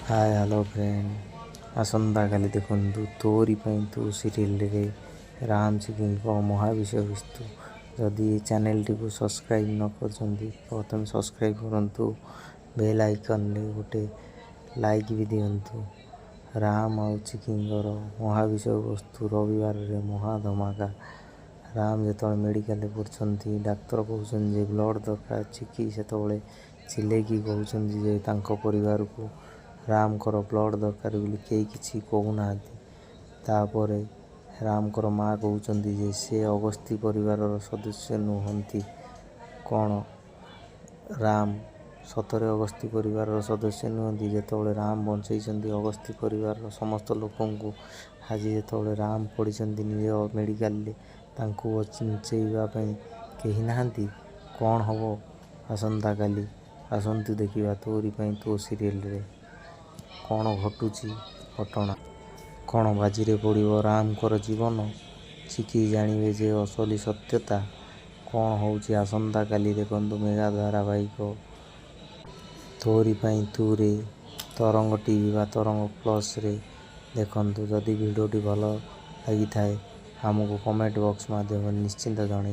Hi hello friend आसंता काली देखु तोरी तू सीरियल रे राम सिंह महाविषय वस्तु जदि चैनल टी को सब्सक्राइब न कर प्रथम सब्सक्राइब करंतु बेल आइकन रे गोटे लाइक भी दिंतु। राम और चिकिंगर महाविषय वस्तु रविवार रे महा धमाका। राम जो मेडिकल पड़छंती डाक्तर कहते ब्लड दरकार चिकी से चिल्लेकी कहते परिवार को राम ब्लड दरकार बोली कई किसी कहूना। तापर राम माँ कहते से अगस्ती परिवार सदस्य नुहंती कौन राम सतरे अगस्ती परिवार सदस्य नुहंती जो राम बंचई अगस्ती परिवार समस्त लोक आज जो राम पड़ी निज मेडिकल बचेवाई कही ना कौन हम आसंता काली आसतु देखा तोरी तो सीरियल रे कौन घटुची घटना कौन बाजी पड़ो राम जीवन चिकी जानिबे जे असली सत्यता कौन होची आसंता काली देखु मेगा धारावाहिक तोरी तू रे तरंग टीवी बा तरंग प्लस रे देखु। जदि वीडियोटी भल लगी थाए आमको कमेंट बॉक्स माध्यम निश्चिंत जन।